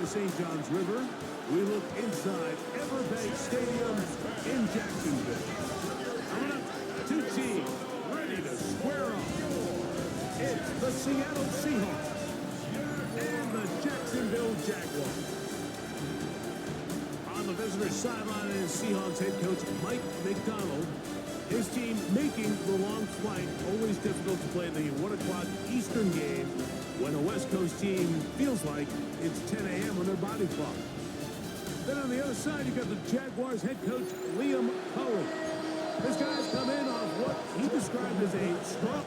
the St. John's River, we look inside Everbank Stadium in Jacksonville. Coming up, two teams ready to square off. It's the Seattle Seahawks and the Jacksonville Jaguars. On the visitor sideline is Seahawks head coach Mike McDonald. His team making the long flight. Always difficult to play the 1 o'clock Eastern game when a West Coast team feels like it's 10 a.m. on their body clock. Then on the other side, you got the Jaguars head coach Liam Cohen. This guy's come in off what he described as a strong.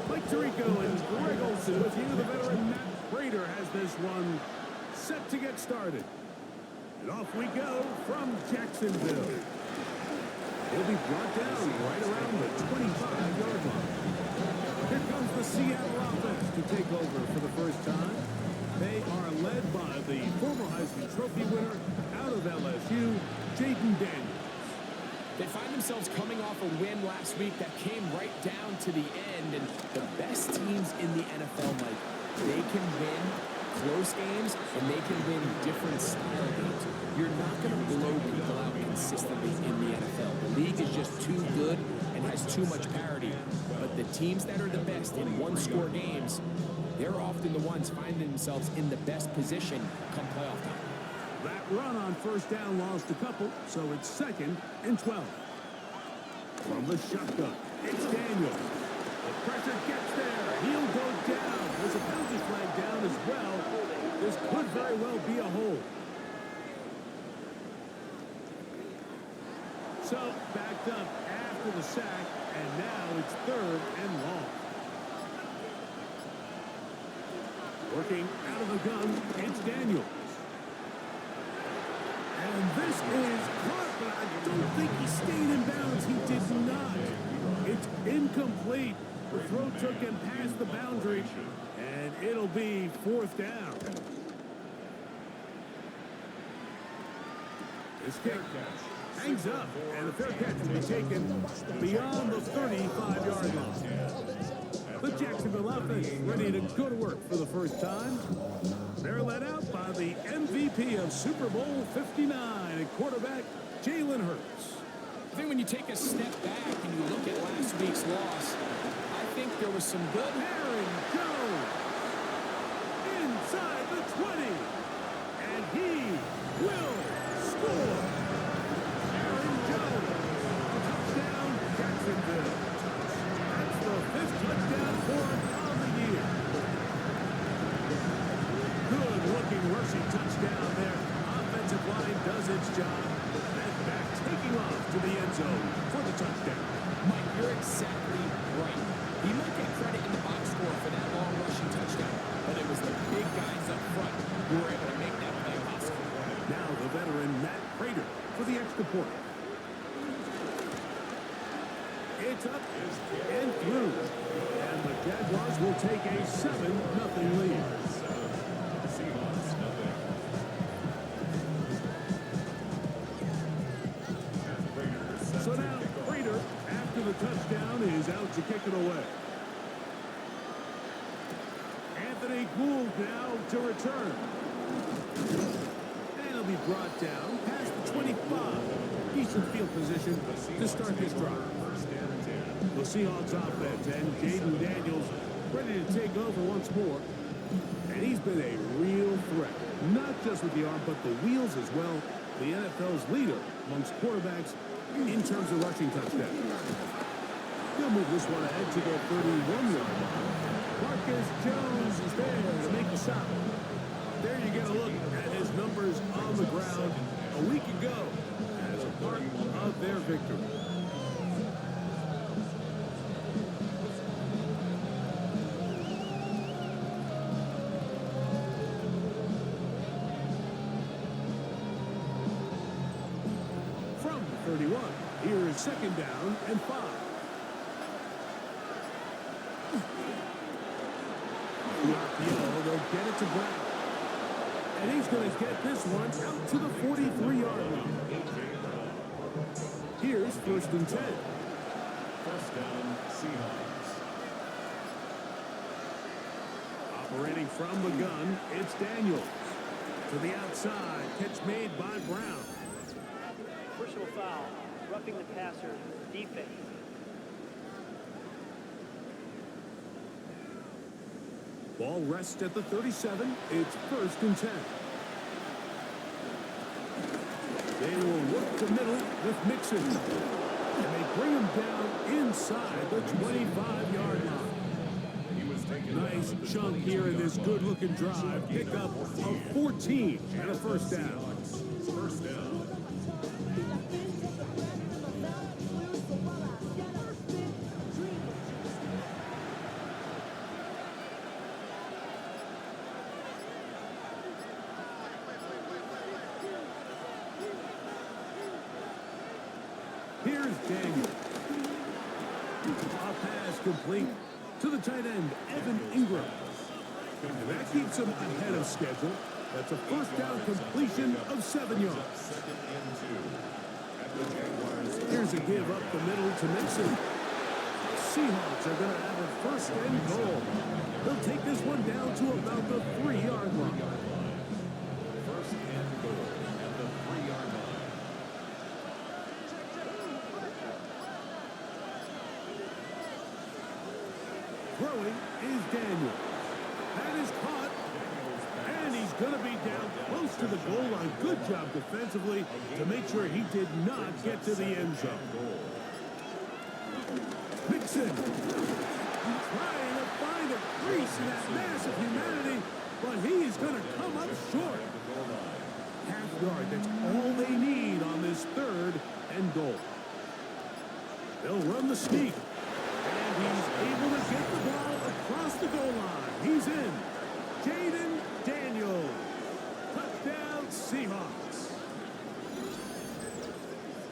Mike Tirico and Greg Olsen with you. The veteran Matt Prater has this one set to get started. And off we go from Jacksonville. He'll be brought down right around the 25-yard line. Here comes the Seattle offense to take over for the first time. They are led by the former Heisman Trophy winner out of LSU, Jaden Daniels. They find themselves coming off a win last week that came right down to the end, and the best teams in the NFL, Mike, they can win close games, and they can win different style games. You're not going to blow people out consistently in the NFL. The league is just too good and has too much parity. But the teams that are the best in one-score games, they're often the ones finding themselves in the best position come playoff time. That run on first down lost a couple, so it's 2nd and 12. From the shotgun, it's Daniels. The pressure gets there. He'll go down. There's a penalty flag down as well. This could very well be a hold. So, backed up after the sack, and now it's 3rd and long. Working out of the gun, it's Daniels. And this is caught, but I don't think he stayed in bounds. He did not. It's incomplete. The throw took him past the boundary, and it'll be 4th down. This kick hangs up, and the fair catch will be taken beyond the 35-yard line. The Jacksonville offense ready to go to work for the first time. They're led out by the MVP of Super Bowl 59 at quarterback Jalen Hurts. I think when you take a step back and you look at last week's loss, I think there was some good. Aaron Jones inside the 20, and he will score. Aaron Jones, touchdown Jacksonville. That's the 5th touchdown for him on the year. Good-looking rushing touchdown there. Offensive line does its job. And back taking off to the end zone for the touchdown. Mike, you're exactly right. He might get credit in the box score for that long rushing touchdown, but it was the big guys up front who were able to make that play possible. Now the veteran Matt Prater for the extra point. It's up and through. And the Jaguars will take a 7-0 lead. So now Prater, after the touchdown, is out to kick it away. Anthony Gould now to return. And he'll be brought down past the 25. Decent field position to start this drive. The Seahawks offense and Jaden Daniels ready to take over once more. And he's been a real threat. Not just with the arm, but the wheels as well. The NFL's leader amongst quarterbacks in terms of rushing touchdowns. He'll move this one ahead to the 31-yard line. Marcus Jones is there to make the stop. There you get a look at his numbers on the ground a week ago as a part of their victory. From 31, here is 2nd down and 5. They'll get it to Brown. And he's going to get this one out to the 43-yard line. Here's 1st and 10. First down, Seahawks. Operating from the gun, it's Daniels. To the outside, catch made by Brown. Personal foul, roughing the passer, defense. Ball rests at the 37. It's 1st and 10. They will work the middle with Mixon. And they bring him down inside the 25-yard line. Nice chunk here in this good-looking drive. Pick up of 14 and a 1st down. First down. Here's Daniel. A pass complete to the tight end, Evan Ingram. And that keeps him ahead of schedule. That's a 1st down completion of 7 yards. Here's a give up the middle to Mixon. Seahawks are going to have a 1st and goal. They'll take this one down to about the 3-yard line. 1st and goal at the 3-yard line. Throwing is Daniel. That is caught. And he's going to be down close to the goal line. Good job defensively to make sure he did not get to the end zone. Mixon trying to find a crease in that mass of humanity, but he is going to come up short. Half yard, that's all they need on this 3rd and goal. They'll run the sneak. And he's able to get the ball across the goal line. He's in. Jaden Daniels. Touchdown, Seahawks.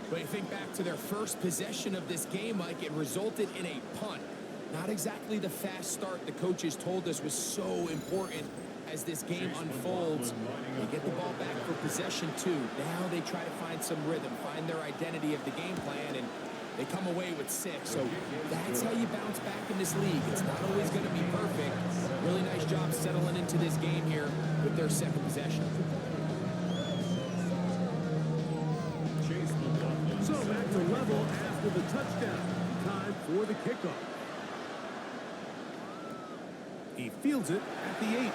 But you think back to their first possession of this game, Mike, it resulted in a punt. Not exactly the fast start the coaches told us was so important as this game unfolds. They get the ball back for possession 2. Now they try to find some rhythm, find their identity of the game plan, and they come away with 6. So that's how you bounce back in this league. It's not always going to be perfect. Really nice job settling into this game here with their 2nd possession. So back to level after the touchdown. Time for the kickoff. He fields it at the 8.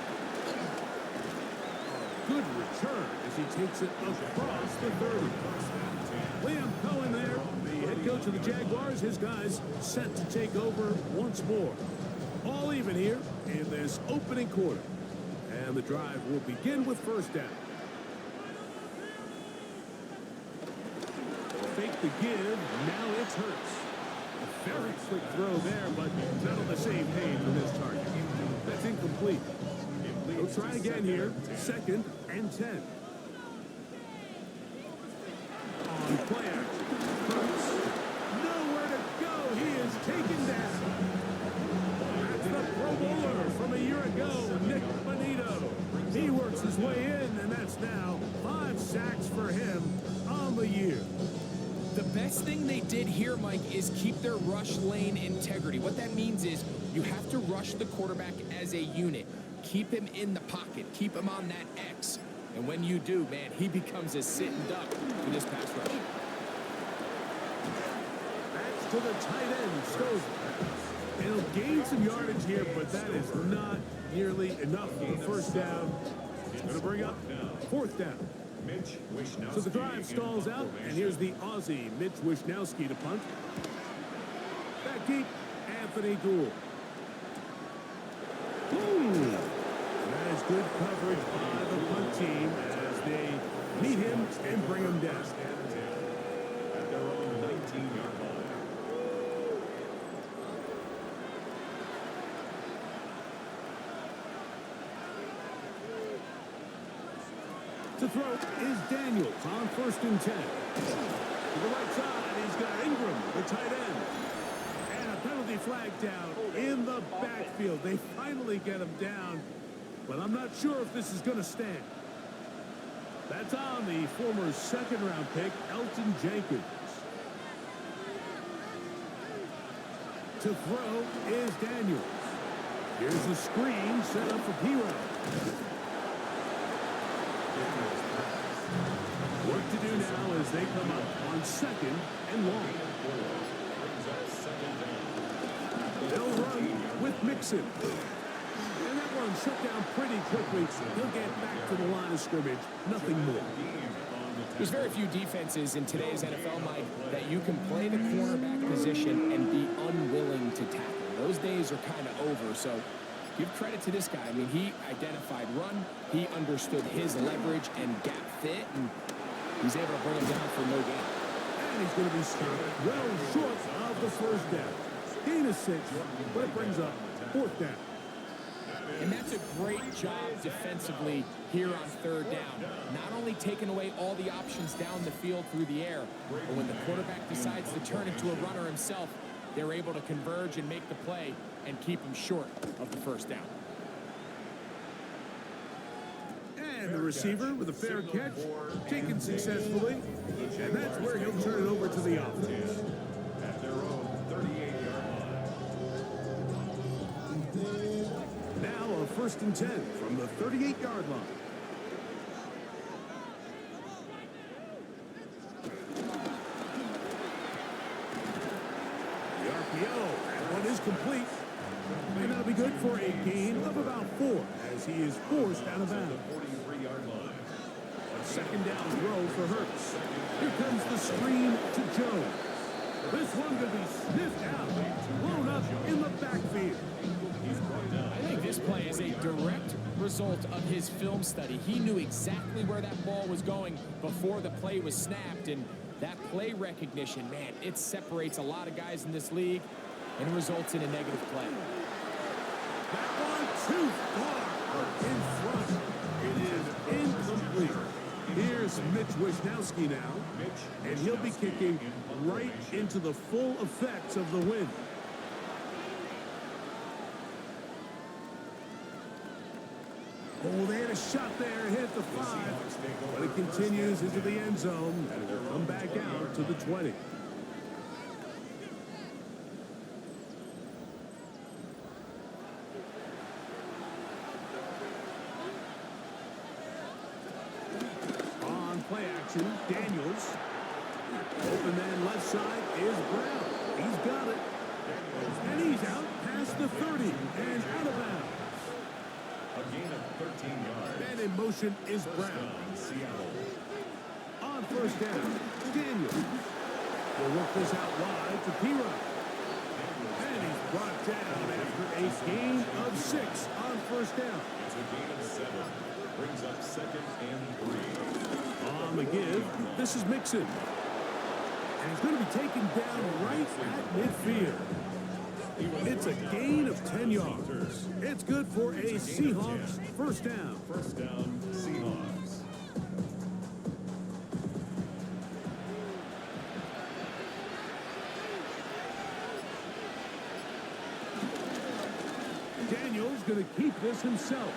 Good return as he takes it across the 30. Liam Cohen there, the head coach of the Jaguars. His guys set to take over once more. All even here in this opening quarter. And the drive will begin with 1st down. Fake the give, now it's Hurts. A very quick throw there, but not on the same page with this target. That's incomplete. They'll try again here, 2nd and 10. On play action, Hurts. Nowhere to go, he is taken down. That's the Pro Bowler from a year ago, Nick Bonito. He works his way in, and that's now 5 sacks for him on the year. The best thing they did here, Mike, is keep their rush lane integrity. What that means is you have to rush the quarterback as a unit. Keep him in the pocket. Keep him on that X. And when you do, man, he becomes a sitting duck for this pass rush. That's to the tight end, Stover. He'll gain some yardage here, but that is not nearly enough for the 1st down. It's going to bring up 4th down. So the drive stalls out, and here's the Aussie, Mitch Wishnowsky, to punt. Back deep, Anthony Gould. That is good coverage by the punt team as they meet him and bring him down. At their own 19-yard line. To throw is Daniels on 1st and 10. To the right side, he's got Ingram, the tight end. And a penalty flag down in the backfield. They finally get him down, but I'm not sure if this is going to stand. That's on the former 2nd-round pick, Elton Jenkins. To throw is Daniels. Here's a screen set up for P-Row. Work to do now as they come up on second and long. They'll run with Mixon. And that one shut down pretty quickly. He'll get back to the line of scrimmage. Nothing more. There's very few defenses in today's NFL, Mike, that you can play the cornerback position and be unwilling to tackle. Those days are kind of over, so give credit to this guy. I mean, he identified run, he understood his leverage and gap fit, and he's able to bring him down for no gain. And he's going to be stopped well short of the first down. Gain of 6, but it brings up fourth down. And that's a great job defensively here on third down. Not only taking away all the options down the field through the air, but when the quarterback decides to turn into a runner himself, they're able to converge and make the play and keep him short of the first down. And the receiver with a fair catch, taken successfully. And that's where he'll turn it over to the offense. At their own 38-yard line. Now a 1st and 10 from the 38-yard line. The RPO, that one is complete. And that'll be good for a gain of about 4 as he is forced out of bounds. 43-yard line. A second down throw for Hurts. Here comes the screen to Jones. This one could be sniffed out, blown up in the backfield. I think this play is a direct result of his film study. He knew exactly where that ball was going before the play was snapped, and that play recognition, man, it separates a lot of guys in this league and results in a negative play. That one too far up in front. It is incomplete. Here's Mitch Wisnowski now, and he'll be kicking right into the full effects of the wind. Oh, they had a shot there, hit the 5, but it continues into the end zone, and it will come back out to the 20. On play action, Daniels. Open man left side is Brown. He's got it. And he's out past the 30 and out of bounds. A gain of 13 yards. Man in motion is Brown. Seattle. On first down, Daniels will work this out wide to P-Row. And he's brought down after a gain of 6 on first down. It's a gain of 7. Brings up 2nd and 3. On the give, this is Mixon. And he's going to be taken down right at midfield. It's a gain of 10 yards. It's good for a Seahawks first down. First down, Seahawks. Daniels going to keep this himself.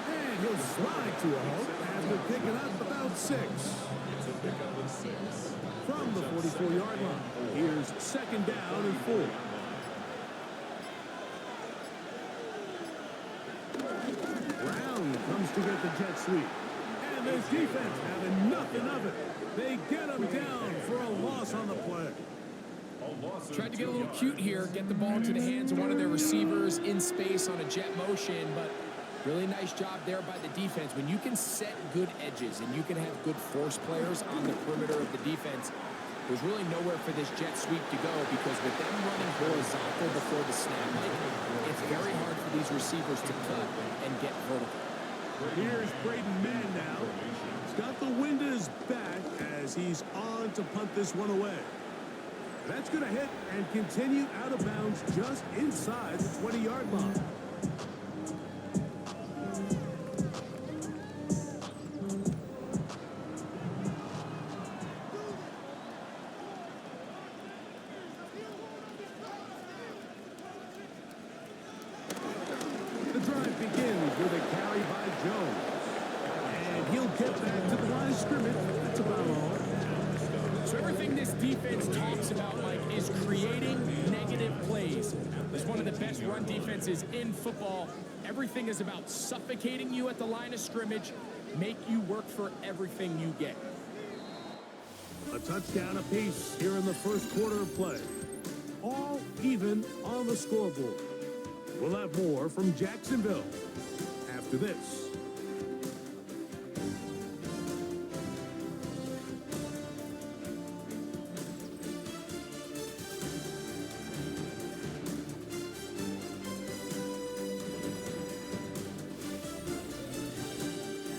And he'll slide to a halt after picking up about 6. It's a pickup of 6. From the 44-yard line, here's 2nd down and 4. Brown comes to get the jet sweep. And this defense having nothing of it. They get him down for a loss on the play. Tried to get a little cute here, get the ball into the hands of one of their receivers in space on a jet motion, but really nice job there by the defense. When you can set good edges and you can have good force players on the perimeter of the defense, there's really nowhere for this jet sweep to go, because with them running horizontal before the snap, it's very hard for these receivers to cut and get vertical. Here's Braden Mann now. He's got the wind at his back as he's on to punt this one away. That's going to hit and continue out of bounds just inside the 20-yard line. The drive begins with a carry by Jones. And he'll get back to the line of scrimmage. That's about all. So everything this defense talks about, Mike, is creating negative plays. It's one of the best run defenses in football. Everything is about suffocating you at the line of scrimmage, make you work for everything you get. A touchdown apiece here in the first quarter of play. All even on the scoreboard. We'll have more from Jacksonville after this.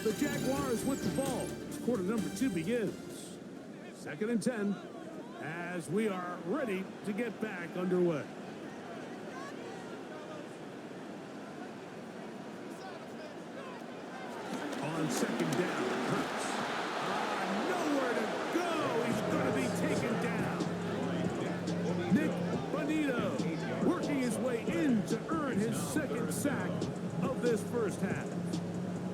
The Jaguars with the ball as quarter number 2 begins. 2nd and 10 as we are ready to get back underway. On 2nd down, Hurts. Nowhere to go. He's going to be taken down. Nick Bonito working his way in to earn his 2nd sack of this first half.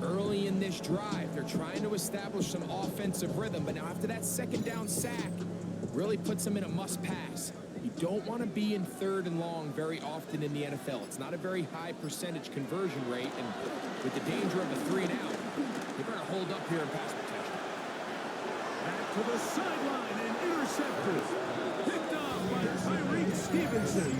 Early in this drive, they're trying to establish some offensive rhythm, but now after that 2nd down sack, really puts them in a must-pass. You don't want to be in 3rd and long very often in the NFL. It's not a very high percentage conversion rate, and with the danger of a 3-and-out, they better hold up here in pass protection. Back to the sideline and intercepted. Picked off by Tyreek Stevenson.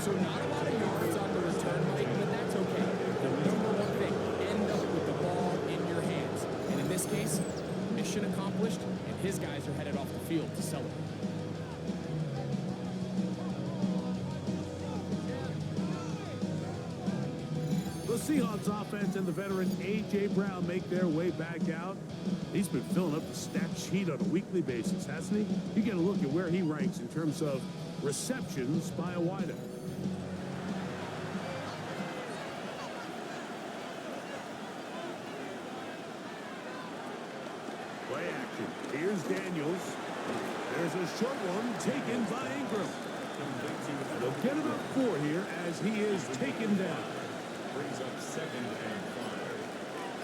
So not a lot of yards on the return, Mike, but that's okay. The number one thing, end up with the ball in your hands. And in this case, mission accomplished, and his guys are headed off the field to celebrate. The Seahawks offense and the veteran A.J. Brown make their way back out. He's been filling up the stat sheet on a weekly basis, hasn't he? You get a look at where he ranks in terms of receptions by a wideout. Play action. Here's Daniels. There's a short one taken by Ingram. They'll get about 4 here as he is taken down. Brings up 2nd and 5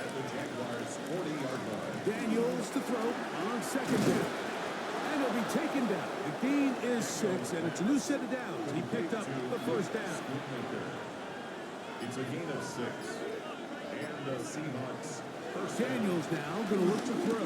at the Jaguars' 40-yard line. Daniels to throw on 2nd down. And he'll be taken down. The gain is 6, and it's a new set of downs. He picked up the first down. It's a gain of 6. And the Seahawks first. Daniels now going to look to throw.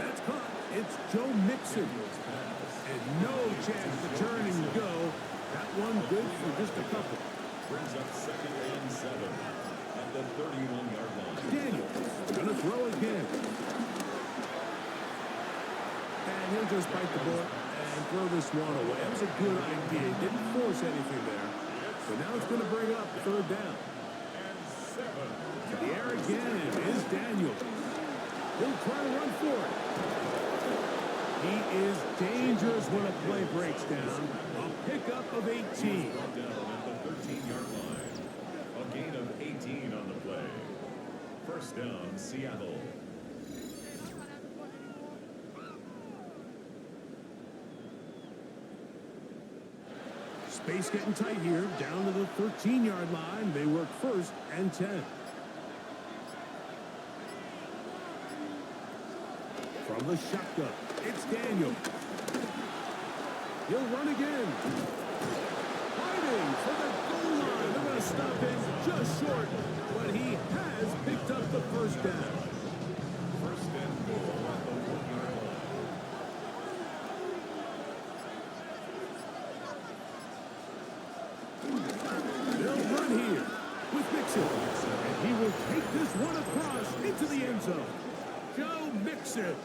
That's caught. It's Joe Mixon. And no chance to turn and go. That one good for just a couple. Brings up 2nd and 7 at the 31-yard line. Daniels going to throw again. And he'll just bite the bullet and throw this one away. That was a good idea. He didn't force anything there. So now it's going to bring up 3rd down. To the air again is Daniels. He'll try to run for it. He is dangerous when a play breaks down. A pickup of 18. Brought down at the 13-yard line. A gain of 18 on the play. First down, Seattle. Space getting tight here. Down to the 13-yard line. They work 1st and 10. From the shotgun, it's Daniel. He'll run again. Fighting for the goal line. They're going to stop him just short, but he has picked up the first down. First and 4 at the 1-yard line. They'll run here with Mixon. And he will take this one across into the end zone. Joe Mixon.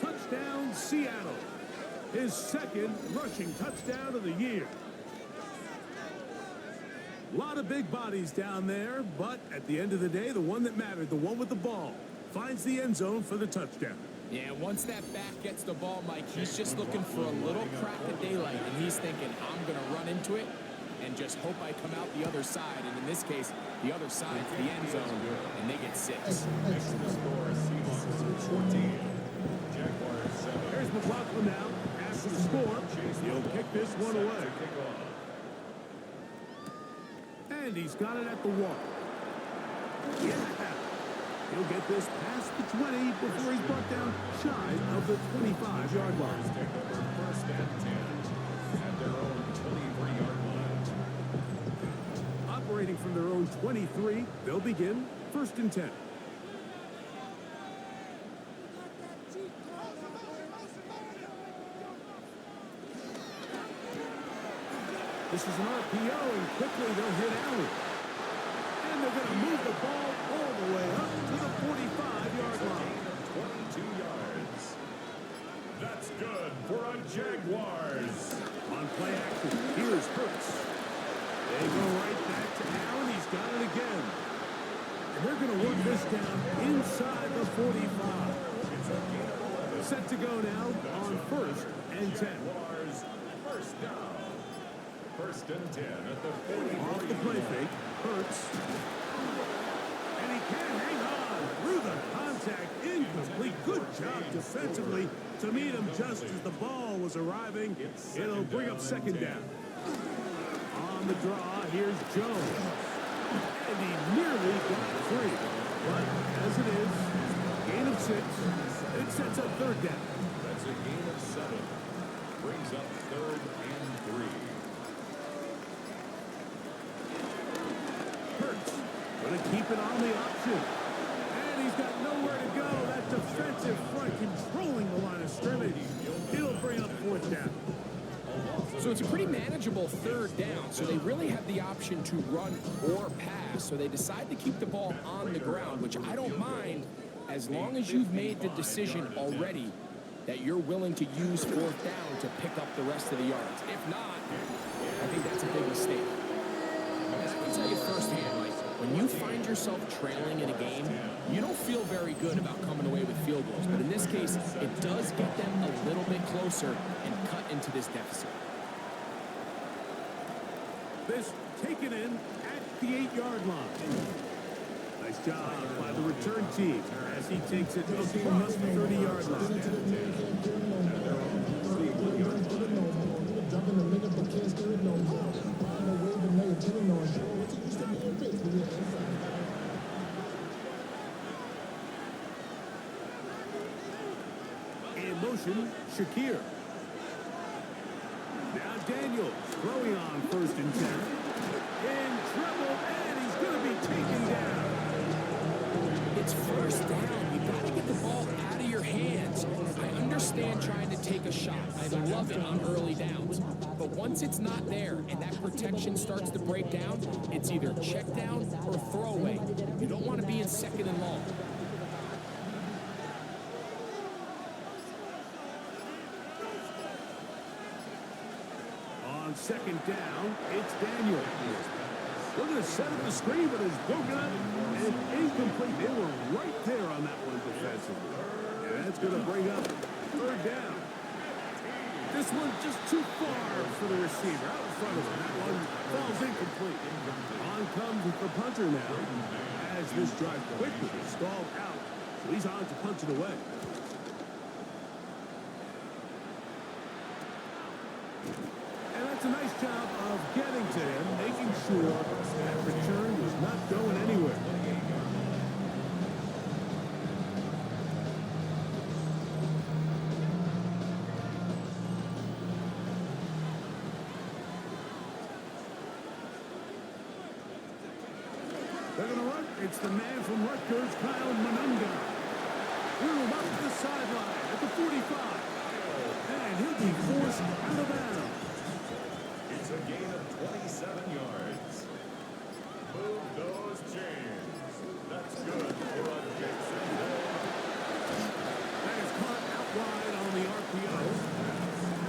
Touchdown, Seattle. His 2nd rushing touchdown of the year. A lot of big bodies down there, but at the end of the day, the one that mattered, the one with the ball, finds the end zone for the touchdown. Yeah, once that back gets the ball, Mike, he's just looking for a little crack of daylight, and he's thinking, I'm going to run into it and just hope I come out the other side. And in this case, the other side's the end zone, and they get 6. Next to the score, Seahawks 14. Jaguars 7. Here's McLaughlin now. After the score, he'll kick this one away. And he's got it at the wall. Yeah. He'll get this past the 20 before he's brought down shy of the 25-yard line. Take over first and 10 at their own 23-yard line. Operating from their own 23, they'll begin first and 10. This is an RPO, and quickly they'll hit Allen. And they're going to move the ball all the way up to the 45-yard line. 22 yards. That's good for a Jaguars. On play action, here's Hurts. They go right back to Allen. He's got it again. And they're going to work this down inside the 45. Set to go now on first and 10. Jaguars first down. First and 10 at the 40. Off the play fake, Hurts. And he can't hang on through the contact. Incomplete. Good job defensively to meet him just as the ball was arriving. It'll bring up second down. On the draw, here's Jones. And he nearly got free. But as it is, gain of 6. It sets up third down. That's a gain of 7. Brings up third and 3. Going to keep it on the option. And he's got nowhere to go. That defensive front controlling the line of scrimmage. It'll bring up fourth down. So it's a pretty manageable third down. So they really have the option to run or pass. So they decide to keep the ball on the ground, which I don't mind as long as you've made the decision already that you're willing to use fourth down to pick up the rest of the yards. If not, I think that's a big mistake. I can tell you firsthand, like, when you find yourself trailing in a game, you don't feel very good about coming away with field goals. But in this case, it does get them a little bit closer and cut into this deficit. This taken in at the 8-yard line. Nice job by the return team as he takes it across the 30-yard line. In motion, Shakir. Now Daniels throwing on first and 10. In trouble, and he's going to be taken down. It's first down. You got to get the ball out of your hands. I understand trying to take a shot. I love it on early downs. But once it's not there and that protection starts to break down, it's either check down or throwaway. You don't want to be in second and long. On second down, it's Daniels. Looking to set up the screen, but it's broken up and incomplete. They were right there on that one defensively. And that's going to bring up third down. This one just too far for the receiver. Out in front of him. That one falls incomplete. On comes the punter now as this drive quickly stalled out. So he's on to punch it away. And that's a nice job of getting to him, making sure that return was not going anywhere. They're going to run. It's the man from Rutgers, Kyle Monunga. Threw him up to the sideline at the 45. And he'll be forced out of bounds. It's a gain of 27 yards. Move those chains. That's good for a Jason. That is caught out wide on the RPO.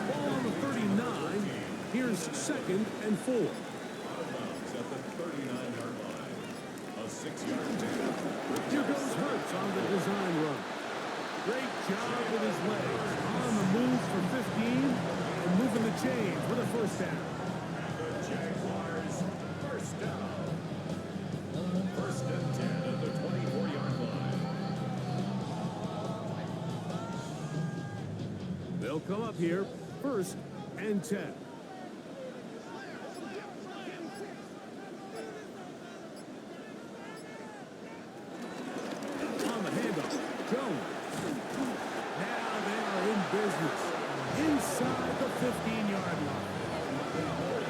Ball on the 39. Here's second and 4. Out of bounds at the 39-yard line. A 6-yard gain. Here goes Hurts on the design run. Great job with his legs. On the move for 15 and moving the chains with a first down. The Jaguars first down. First and 10 at the 24-yard line. They'll come up here first and 10. business inside the 15-yard line.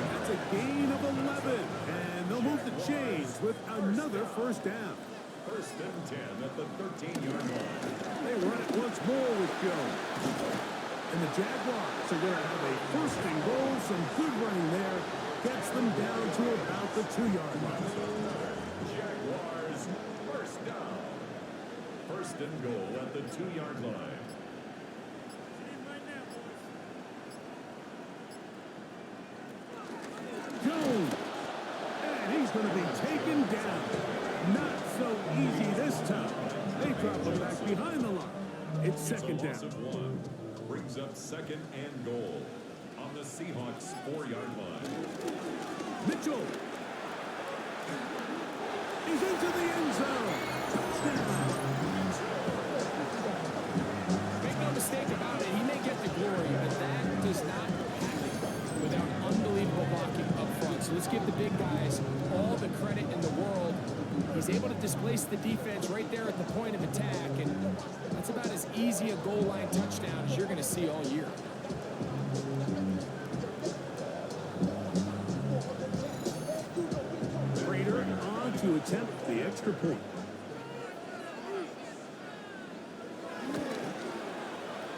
That's a gain of 11, and they'll move the chains with another first down. First and 10 at the 13-yard line. They run it once more with Jones. And the Jaguars are going to have a first and goal. Some good running there. Gets them down to about the 2-yard line. Jaguars, first down. First and goal at the 2-yard line. Jones. And he's going to be taken down. Not so easy this time. They drop him back behind the line. It's second down. One. Brings up second and goal on the Seahawks 4-yard line. Mitchell. He's into the end zone. Touchdown. Make no mistake about it, he may get the glory, but that does not happen without unbelievable blocking up front. So let's give the big guys all the credit in the world. He's able to displace the defense right there at the point of attack, and that's about as easy a goal line touchdown as you're going to see all year. Prater on to attempt the extra point.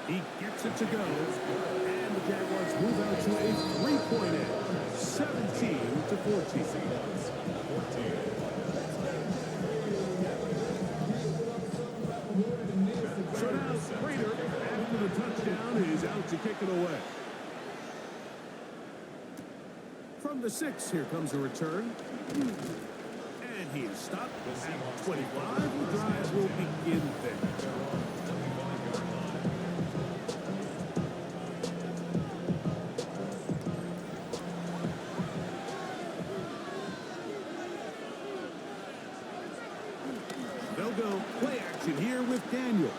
He gets it to go, and the Jaguars move out to a 3-point edge, 17-14. 14. So now Prater, after the touchdown, is out to kick it away. From the 6, here comes a return. And he is stopped at 25. The drive will begin there. They'll go play action here with Daniels.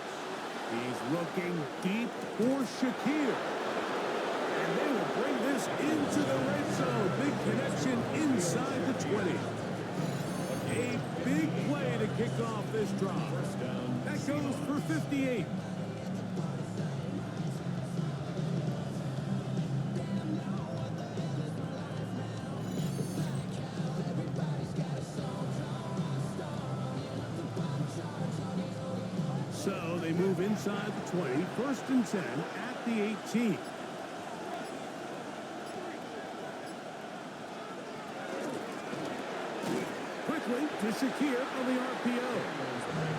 He's looking deep for Shakir. And they will bring this into the red zone. Big connection inside the 20. A big play to kick off this drive. That goes for 58. So they move inside the 20, first and 10 at the 18. Quickly to Shakir on the RPO.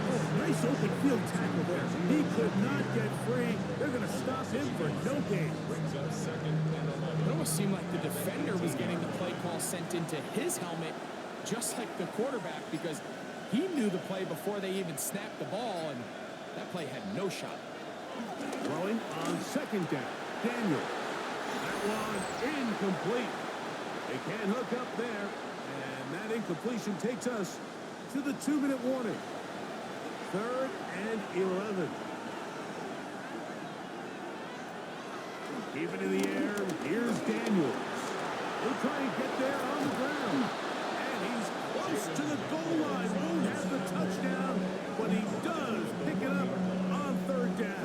Oh, nice open field tackle there. He could not get free. They're going to stop him for no gain. Brings up second and 11. It almost seemed like the defender was getting the play call sent into his helmet, just like the quarterback, because he knew the play before they even snapped the ball, and that play had no shot. Throwing on second down. Daniel. That one incomplete. They can't hook up there. And that incompletion takes us to the 2-minute warning. 3rd and 11. Keep it in the air. Here's Daniels. He'll try and get there on the ground. And he's close to the goal line. Won't have the touchdown, but he does pick it up on 3rd down.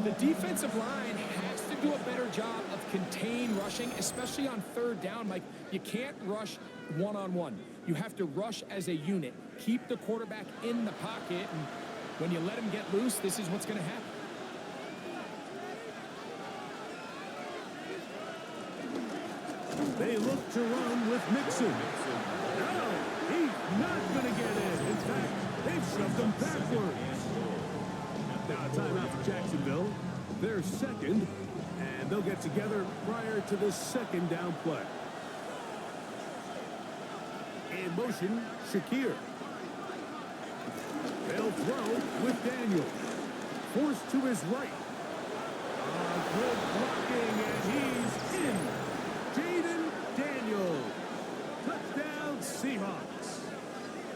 The defensive line has to do a better job of contain rushing, especially on 3rd down. Mike, you can't rush one-on-one. You have to rush as a unit. Keep the quarterback in the pocket, and when you let him get loose, this is what's going to happen. They look to run with Mixon. No, he's not going to get in. In fact, they've shoved him backwards. Now a timeout for Jacksonville. They're second, and they'll get together prior to this 2nd down play. In motion, Shakir. They'll throw with Daniel. Forced to his right. Good blocking, and he's in. Jaden Daniels. Touchdown, Seahawks.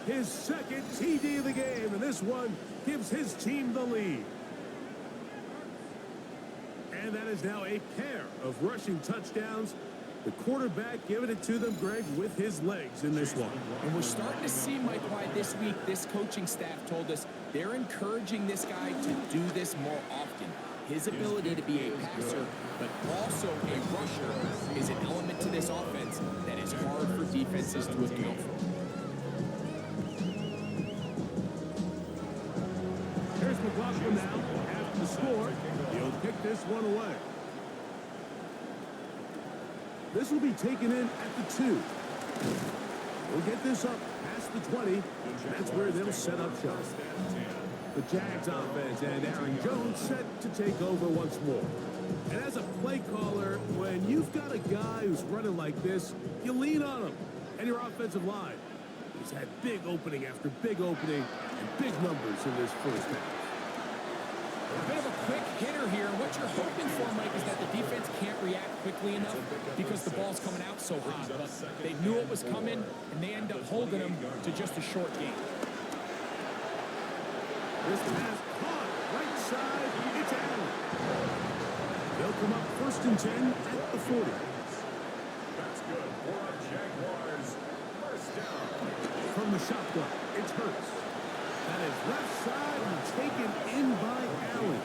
His 2nd TD of the game, and this one gives his team the lead. And that is now a pair of rushing touchdowns The quarterback giving it to them, Greg, with his legs in this one. And we're starting to see, Mike, why this week this coaching staff told us they're encouraging this guy to do this more often. His ability to be a passer, but also a rusher, is an element to this offense that is hard for defenses to account for. Here's McLaughlin now. After the score, he'll pick this one away. This will be taken in at the 2. We'll get this up past the 20. That's where they'll set up shop. The Jags offense and Aaron Jones set to take over once more. And as a play caller, when you've got a guy who's running like this, you lean on him and your offensive line. He's had big opening after big opening and big numbers in this first half. A bit of a quick hitter here. What you're hoping for, Mike, is that the defense can't react quickly enough because the ball's coming out so hot. But they knew it was coming, and they end up holding them to just a short game. This pass caught right side. It's Allen. They'll come up 1st and 10 at the 40. That's good for a Jaguars first down. From the shotgun, it's Hurts. That is left side and taken in by Allen.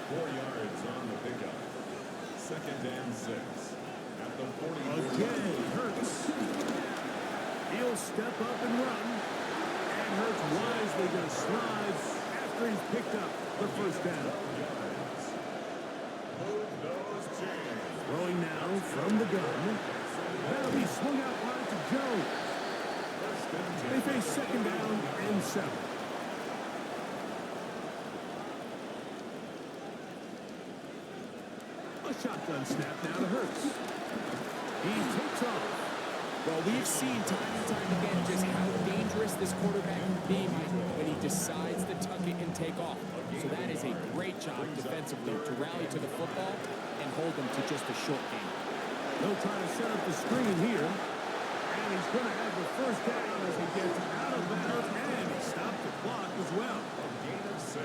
4 yards on the pickup. 2nd and 6. At the 40. Again, Hurts. He'll step up and run. And Hurts wisely going to slide after he's picked up the first down. Move those chains. Throwing now from the gun. That'll be swung out wide to Jones. They face 2nd down and 7. A shotgun snap now to Hurts. He takes off. Well, we've seen time and time again just how dangerous this quarterback can be, Mike, when he decides to tuck it and take off. So that is a great job defensively to rally to the football and hold them to just a short game. They'll try to set up the screen here. And he's going to have the first down as he gets out of bounds. And he stopped the clock as well. A gain of 6.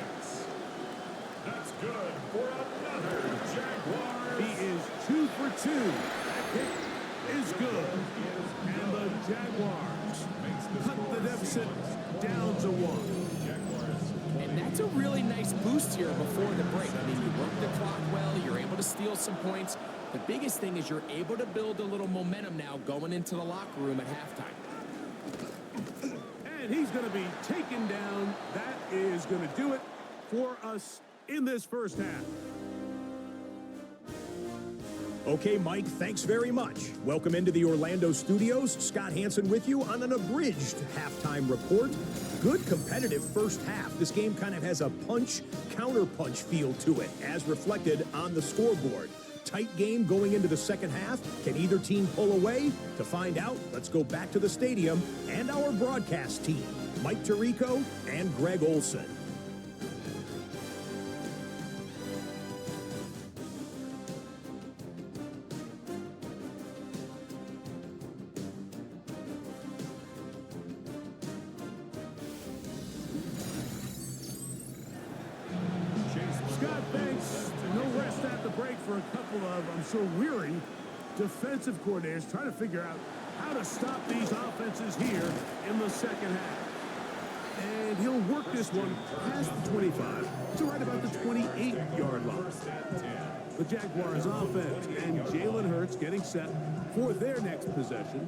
That's good for another Jaguars. He is 2 for 2. That hit is good. And the Jaguars cut the deficit down to 1. And that's a really nice boost here before the break. I mean, you work the clock well, you're able to steal some points. The biggest thing is you're able to build a little momentum now going into the locker room at halftime. And he's going to be taken down. That is going to do it for us in this first half. Okay, Mike, thanks very much. Welcome into the Orlando studios. Scott Hansen with you on an abridged halftime report. Good competitive first half. This game kind of has a punch-counter-punch feel to it, as reflected on the scoreboard. Tight game going into the second half. Can either team pull away? To find out, let's go back to the stadium and our broadcast team, Mike Tirico and Greg Olson. Scott, thanks. No rest at the break for a couple of, I'm sure, weary defensive coordinators trying to figure out how to stop these offenses here in the second half. And he'll work this one past the 25 to right about the 28-yard line. The Jaguars offense and Jalen Hurts getting set for their next possession.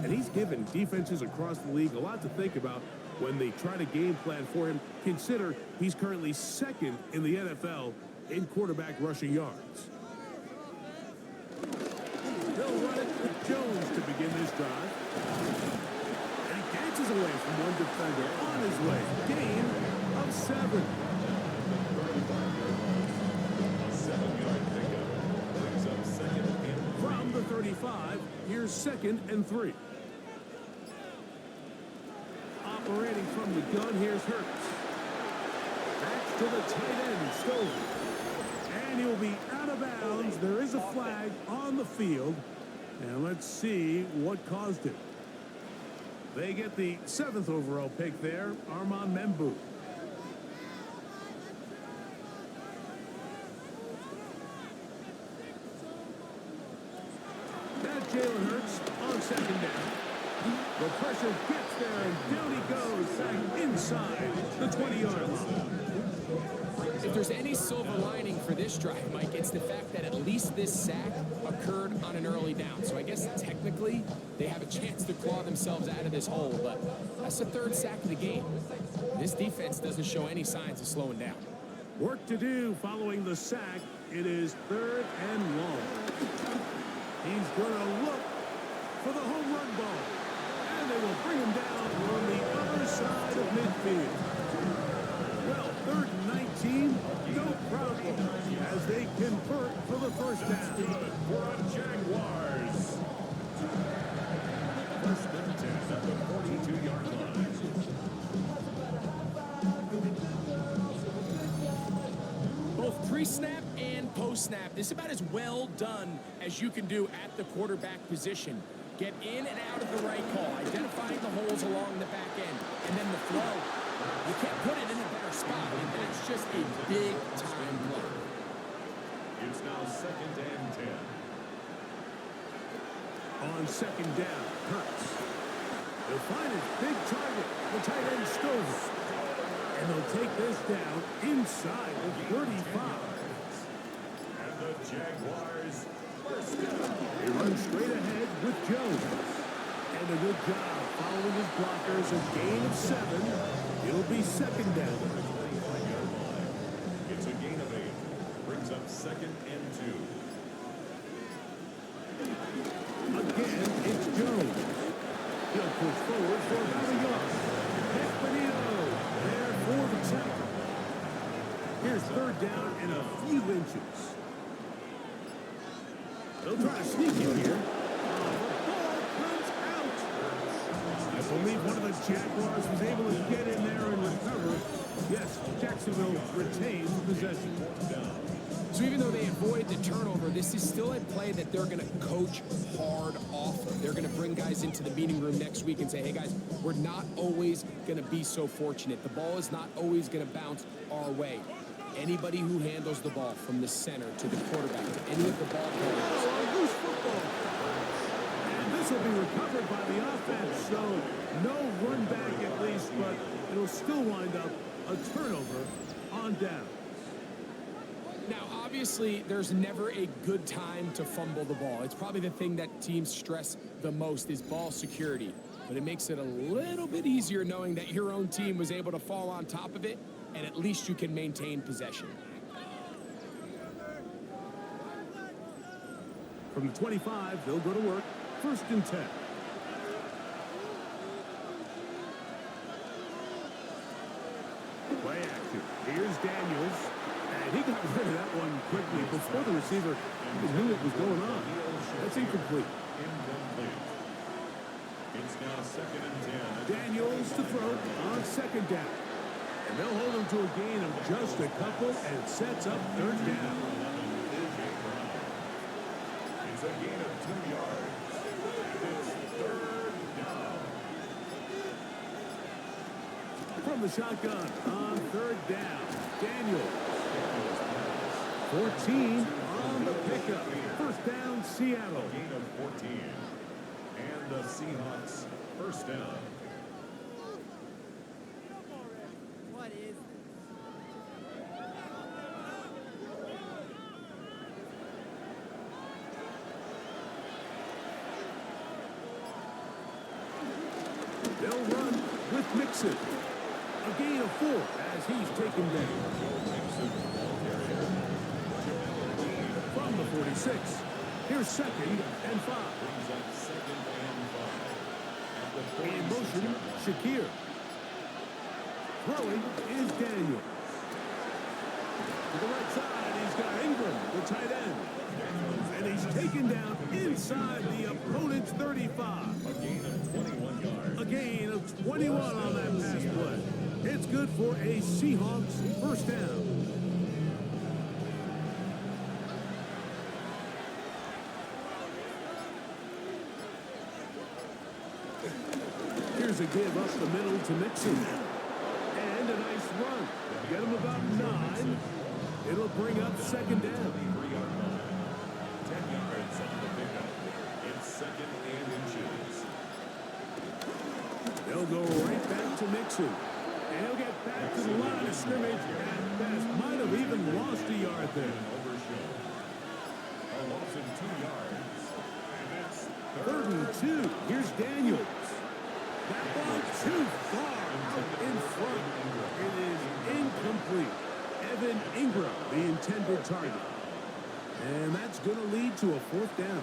And he's given defenses across the league a lot to think about when they try to game plan for him. Consider he's currently 2nd in the NFL in quarterback rushing yards. They'll run it with Jones to begin this drive. And he dances away from one defender on his way. Gain of 7. A 7-yard pickup brings up 2nd and 3. From the 35, here's 2nd and 3. Operating from the gun, here's Hurts. Back to the tight end, Stover. And he'll be out of bounds. There is a flag on the field. And let's see what caused it. They get the 7th overall pick there, Armand Membu. Jalen Hurts on second down. The pressure gets there, and down he goes back inside the 20-yard line. If there's any silver lining for this drive, Mike, it's the fact that at least this sack occurred on an early down. So I guess technically they have a chance to claw themselves out of this hole, but that's the third sack of the game. This defense doesn't show any signs of slowing down. Work to do following the sack. It is 3rd and long. He's going to look for the home run ball. And they will bring him down on the other side of midfield. Well, 3rd and 19, no problem as they convert for the first down. Good for a Jaguars. 1st and 10 at the 42-yard line. Both pre-snap and post-snap, this is about as well done as you can do at the quarterback position. Get in and out of the right call, identifying the holes along the back end, and then the throw. You can't put it in a better spot, and that's just a big-time play. It's now 2nd and 10. On second down, Hurts. They'll find his big target, the tight end Stover. And they'll take this down inside the 35. And the Jaguars first down. They run straight ahead with Jones. And a good job following his blockers. A gain of 7. It'll be second down. It's a gain of 8. Brings up 2nd and 2. Again, it's Jones. He'll push forward for about a yard. Benito there for the tackle. Here's 3rd down and a few inches. They'll try to sneak in here. The ball comes out. I believe one of the Jaguars was able to get in there and recover. Yes, Jacksonville retains possession. So even though they avoid the turnover, this is still a play that they're going to coach hard off. They're going to bring guys into the meeting room next week and say, hey, guys, we're not always going to be so fortunate. The ball is not always going to bounce our way. Anybody who handles the ball from the center to the quarterback, to any of the ball players. Loose football. And this will be recovered by the offense, so no run back at least, but it'll still wind up a turnover on down. Now, obviously, there's never a good time to fumble the ball. It's probably the thing that teams stress the most is ball security. But it makes it a little bit easier knowing that your own team was able to fall on top of it, and at least you can maintain possession. From the 25, they'll go to work. 1st and 10. Play action. Here's Daniels. And he got rid of that one quickly before the receiver even knew what was going on. That's incomplete. Incomplete. It's now 2nd and 10. Daniels to throw on second down. And they'll hold him to a gain of just a couple and sets up 3rd down. It's a gain of 2 yards. It's 3rd down. From the shotgun on 3rd down. Daniels. 14 on the pickup. 1st down, Seattle. Gain of 14. And the Seahawks first down. What is They'll run with Mixon. A gain of 4 as he's taken down. From the 46, here's 2nd and 5. Brings up 2nd and 5. In motion, Shakir. Throwing is Daniel. To the right side, he's got Ingram, the tight end. And he's taken down inside the opponent's 35. A gain of 21 yards. A gain of 21 on that pass play. It's good for a Seahawks first down. Here's a give up the middle to Mixon. And a nice run. Get him about 9. It'll bring up 2nd down. 10 yards on the pickup. It's second and inches. They'll go right back to Mixon. And he'll get back to the line of scrimmage at best. Might have even lost a yard there. Overshown. A loss of 2 yards. And it's 3rd and 2. Here's Daniels. That ball too far out in front. It is incomplete. Evan Ingram, the intended target. And that's going to lead to a 4th down.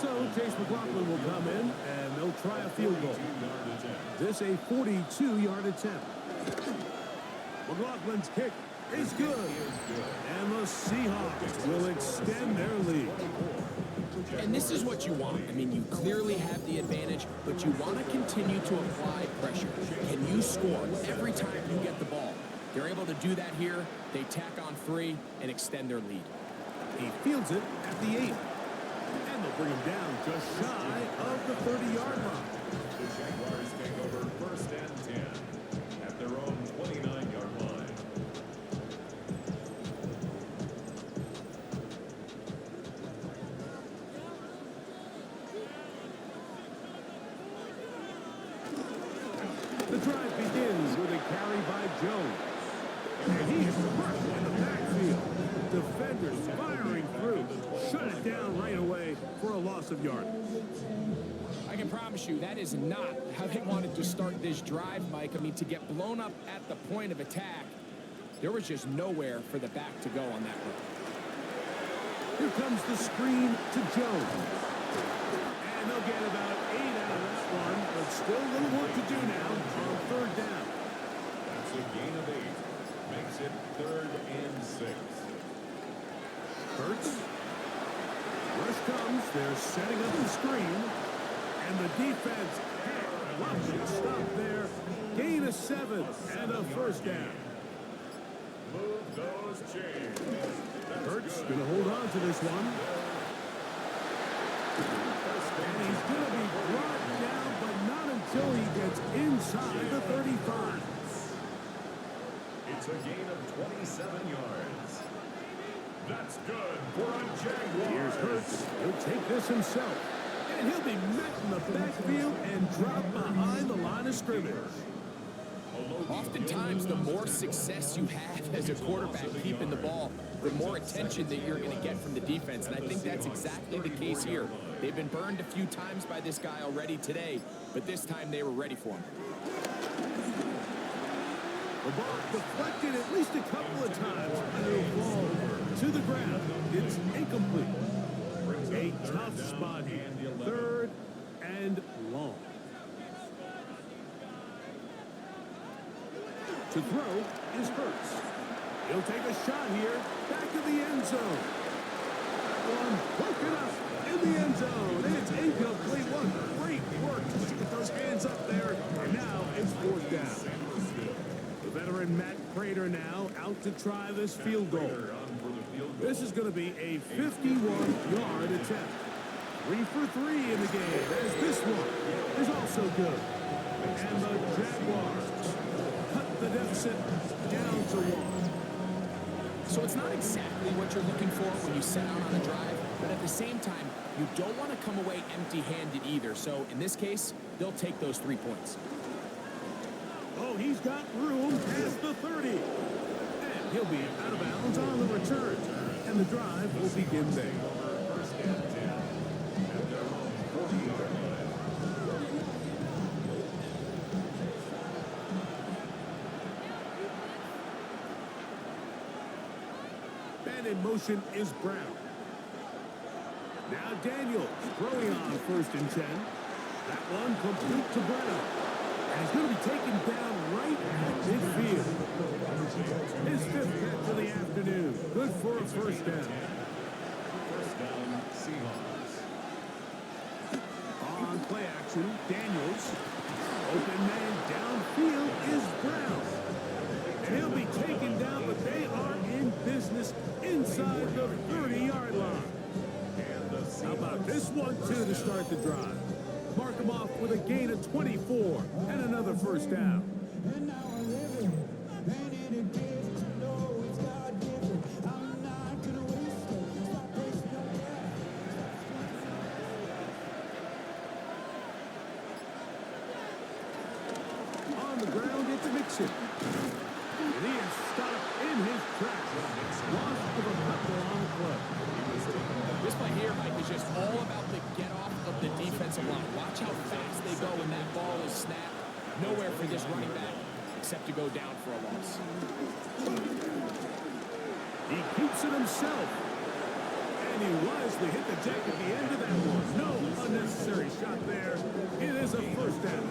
So Chase McLaughlin will come in, and they'll try a field goal. This a 42-yard attempt. McLaughlin's kick is good. And the Seahawks will extend their lead. And this is what you want. I mean, you clearly have the advantage, but you want to continue to apply pressure. Can you score every time you get the ball? They're able to do that here. They tack on 3 and extend their lead. He fields it at the 8. And they'll bring him down just shy of the 30-yard line. The Jaguars take over 1st and 10 at their own 29-yard line. The drive begins with a carry by Jones. And he is crushed in the backfield. Defenders firing through. Shut it down right away for a loss of yardage. I can promise you that is not how they wanted to start this drive, Mike. I mean, to get blown up at the point of attack, there was just nowhere for the back to go on that run. Here comes the screen to Jones. And they'll get about 8 out of that one, but still a little work to do now on 3rd down. That's a gain of 8. Makes it 3rd and 6. Hurts. Rush comes. They're setting up the screen. And the defense blocks it. Stop there. Gain of 7 and a 1st down. Move those chains. Hurts going to hold on to this one. And he's going to be brought down, but not until he gets inside the 35. It's a gain of 27 yards. That's good for a Jaguar. Here's Hurts. He'll take this himself. And he'll be met in the backfield and dropped behind the line of scrimmage. Oftentimes, the more success you have as a quarterback keeping the ball, the more attention that you're going to get from the defense. And I think that's exactly the case here. They've been burned a few times by this guy already today, but this time they were ready for him. The ball deflected at least a couple of times, and it'll fall to the ground. It's incomplete. A tough spot here. 3rd and long. To throw is Hurts. He'll take a shot here. Back of the end zone. One broken up in the end zone. And it's incomplete. What great work to get those hands up there. And now it's 4th down. The veteran Matt Prater now out to try this field goal. This is going to be a 51-yard attempt. 3 for 3 in the game, as this one is also good. And the Jaguars cut the deficit down to 1. So it's not exactly what you're looking for when you set out on a drive, but at the same time, you don't want to come away empty-handed either. So in this case, they'll take those 3 points. Oh, he's got room past the 30. And he'll be out of bounds on the return. And the drive will begin there. And in motion is Brown. Now Daniels throwing on 1st and 10. That one complete to Brown. And he's going to be taken down right at midfield. His 5th catch of the afternoon. Good for a 1st down. 1st down, Seahawks. On play action, Daniels. Open man downfield is Brown. And he'll be taken down, but they are in business inside the 30-yard line. How about this one, too, to start the drive? Mark him off with a gain of 24 and another 1st down. Mixon. And he is stopped in his tracks. Loss of a couple on the play. This play here, Mike, is just all about the get-off of the defensive line. Watch how fast they go when that ball is snapped. Nowhere for this running back except to go down for a loss. He keeps it himself. And he wisely hit the deck at the end of that one. No unnecessary shot there. It is a first down.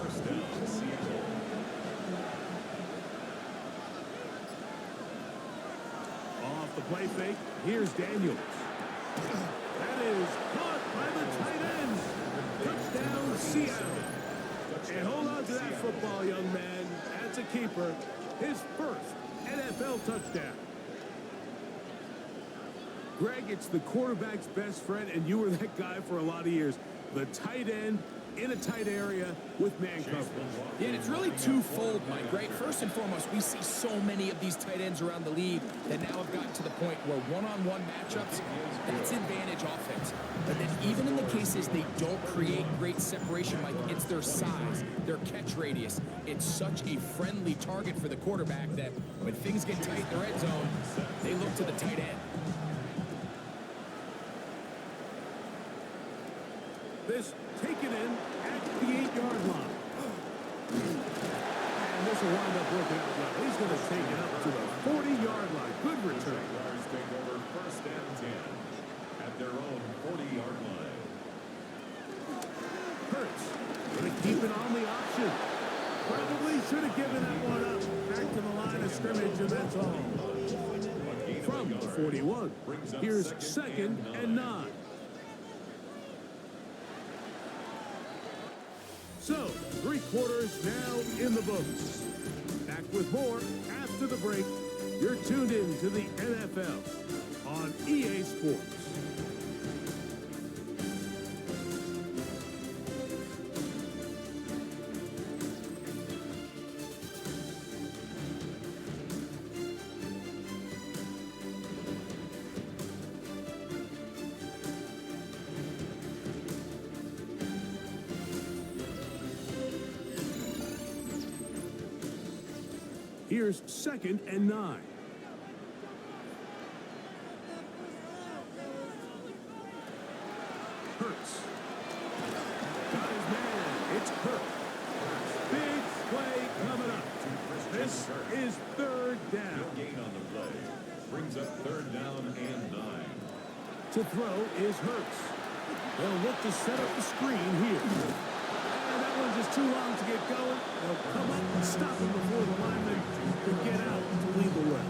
First down, Seattle. Off the play fake, here's Daniels. That is caught by the tight end. Touchdown, Seattle. And hold on to that football, young man. That's a keeper. His first NFL touchdown. Greg, it's the quarterback's best friend, and you were that guy for a lot of years. The tight end in a tight area with man coverage. Yeah, and it's really twofold, Mike, right? First and foremost, we see so many of these tight ends around the league that now have gotten to the point where one-on-one matchups, that's advantage offense. But then even in the cases they don't create great separation, Mike, it's their size, their catch radius. It's such a friendly target for the quarterback that when things get tight in the red zone, they look to the tight end. This taken in at the 8-yard line. And this will wind up working out well. He's going to take it up to the 40-yard line. Good return. Jaguars take over first and 10 at their own 40-yard line. Hurts going to keep it on the option. Probably should have given that one up. Back to the line of scrimmage, and that's all. From the 41, here's second and 9. So, 3 quarters now in the books. Back with more after the break. You're tuned in to the NFL on EA Sports. Here's second and 9. Hurts. Got his man. It's Hurts. Big play coming up. This is third down. Gain on the play. Brings up third down and 9. To throw is Hurts. They'll look to set up the screen here. And that one's just too long to get going. They'll come up and stop him before the lineman can get out to lead the way.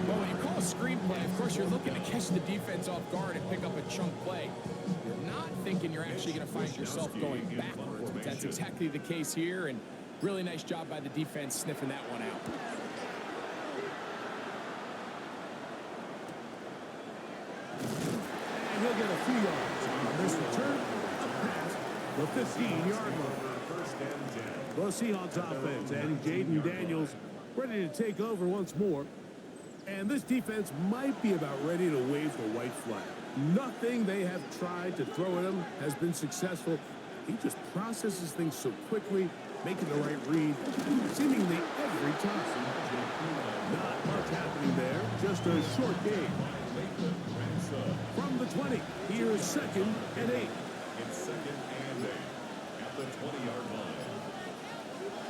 Well, when you call a screen play, of course, you're looking to catch the defense off guard and pick up a chunk play. You're not thinking you're actually going to find yourself going backwards, but that's exactly the case here, and really nice job by the defense sniffing that one out. And he'll get a few yards on this return. A pass, the 15-yard line. First and 10. The Seahawks offense and Jaden Daniels ready to take over once more. And this defense might be about ready to wave the white flag. Nothing they have tried to throw at him has been successful. He just processes things so quickly, making the right read, seemingly every time. Not much happening there, just a short game. From the 20, here's second and 8. It's second and 8 at the 20-yard line.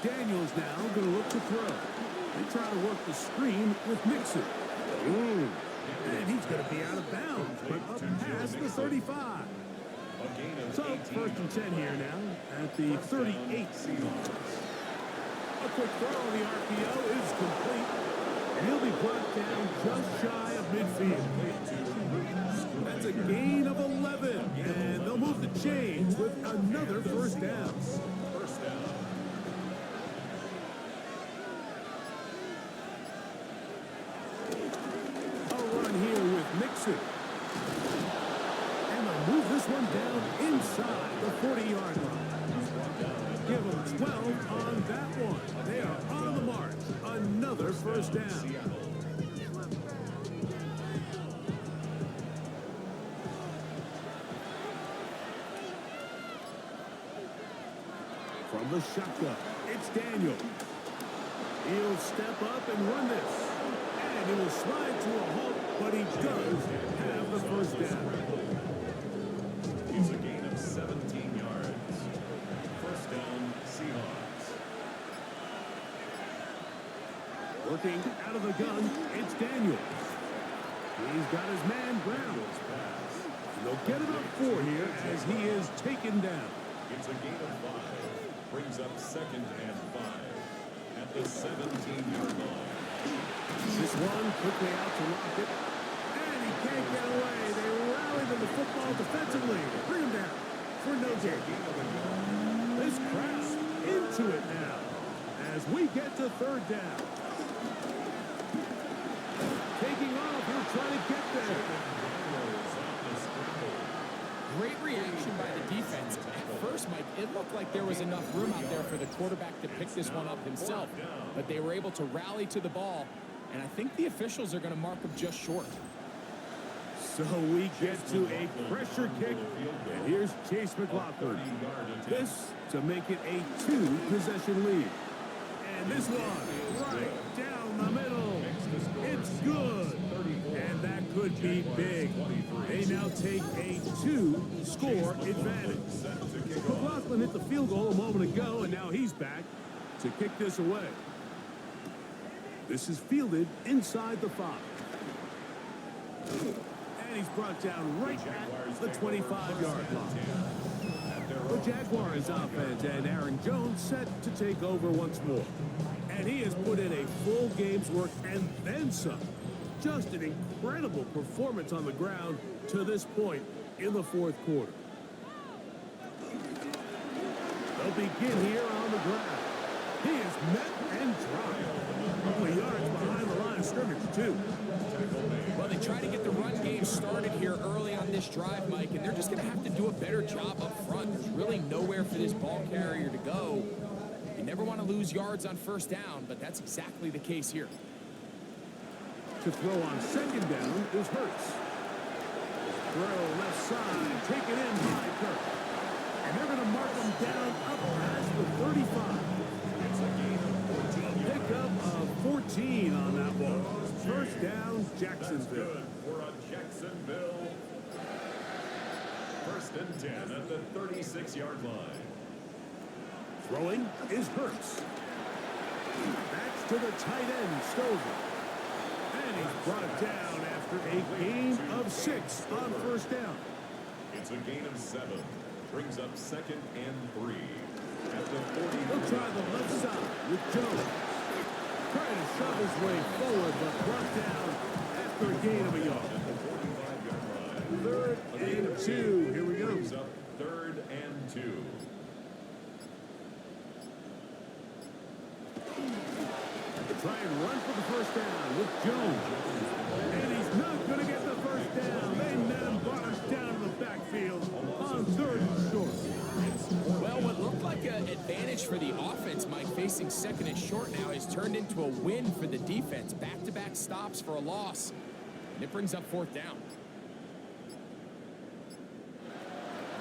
Daniels now going to look to throw. They try to work the screen with Mixon. And he's going to be out of bounds, but up past the 35. So, first and 10 here now at the 38. A quick throw on the RPO is complete. And he'll be brought down just shy of midfield. That's a gain of 11. And they'll move the chains with another first down. First down. Here with Mixon. And they'll move this one down inside the 40-yard line. Give them 12 on that one. They are on the march. Another first down. From the shotgun. It's Daniel. He'll step up and run this. And he will slide to a halt, but he does have the first down. It's a gain of 17 yards. First down, Seahawks. Working out of the gun, it's Daniel. He's got his man Brown. And they'll get it up 4 here as he is taken down. It's a gain of 5. Brings up second and 5 at the 17-yard line. This one quickly out to Lockett. And he can't get away. They rallied to the football defensively. Bring him down for no gain. This crowd into it now as we get to third down. Taking off, we're trying to get there. Great reaction by the defense. At first, Mike, it looked like there was enough room out there for the quarterback to pick this one up himself. But they were able to rally to the ball, and I think the officials are going to mark him just short. So we get to a pressure kick, and here's Chase McLaughlin. This to make it a 2-possession lead. And this one, right down the middle. It's good. And that could be big. They now take a 2-score advantage. McLaughlin hit the field goal a moment ago, and now he's back to kick this away. This is fielded inside the 5. And he's brought down right at the 25-yard line. The Jaguars offense and Aaron Jones set to take over once more. And he has put in a full game's work and then some. Just an incredible performance on the ground to this point in the fourth quarter. They'll begin here on the ground. He is met and dropped. A couple of yards behind the line of scrimmage, too. Well, they try to get the run game started here early on this drive, Mike, and they're just going to have to do a better job up front. There's really nowhere for this ball carrier to go. You never want to lose yards on first down, but that's exactly the case here. To throw on second down is Hurts. Throw left side, taken in by Kirk. And they're going to mark him down up as the 35. It's a gain of 14 yards. Pick up of 14 on that ball. First down, Jacksonville. Good for a Jacksonville. First and 10 at the 36-yard line. Throwing is Hurts. Backs to the tight end, Stover. And he's brought down after a gain of 6 on first down. It's a gain of 7. Brings up second and 3 at the 40. He'll try the left side with Jones. Trying to shove his way forward, but brought down after a gain of a yard. At the 45-yard line. Third and 2. Here we go. Brings up third and 2. Try and run for the first down with Jones. And he's not going to get the first down. They met him, brought him down to the backfield on third and short. Well, what looked like an advantage for the offense, Mike, facing second and short now, has turned into a win for the defense. Back-to-back stops for a loss. And it brings up fourth down.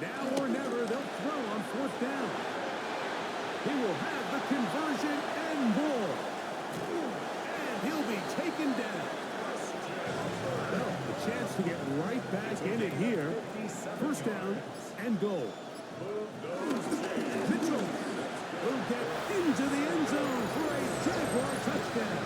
Now or never, they'll throw on fourth down. He will have the conversion and more. And he'll be taken down. Well, a chance to get right back in it here. First down and goal. Mitchell will get into the end zone for a Jaguar touchdown.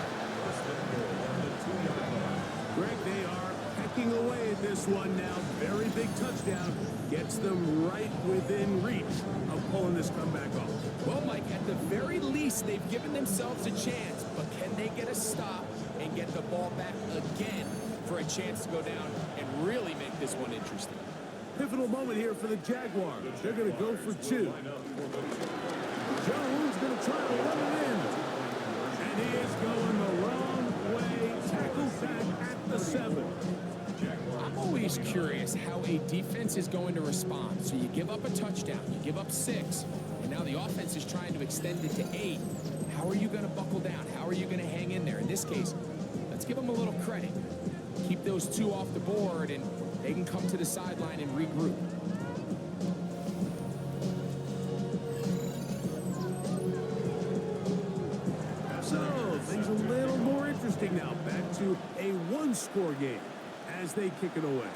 Greg, they are pecking away at this one now. Very big touchdown. Gets them right within reach of pulling this comeback off. Well, Mike, at the very least, they've given themselves a chance, but can they get a stop and get the ball back again for a chance to go down and really make this one interesting? Pivotal moment here for the Jaguars. They're going to go for 2. Jones going to try to run it in. And he is going the wrong way. Tackled back at the 7. I'm always curious how a defense is going to respond. So you give up a touchdown, you give up 6, and now the offense is trying to extend it to 8. How are you going to buckle down? How are you going to hang in there? In this case, let's give them a little credit. Keep those 2 off the board, and they can come to the sideline and regroup. adjusting now back to a one-score game as they kick it away.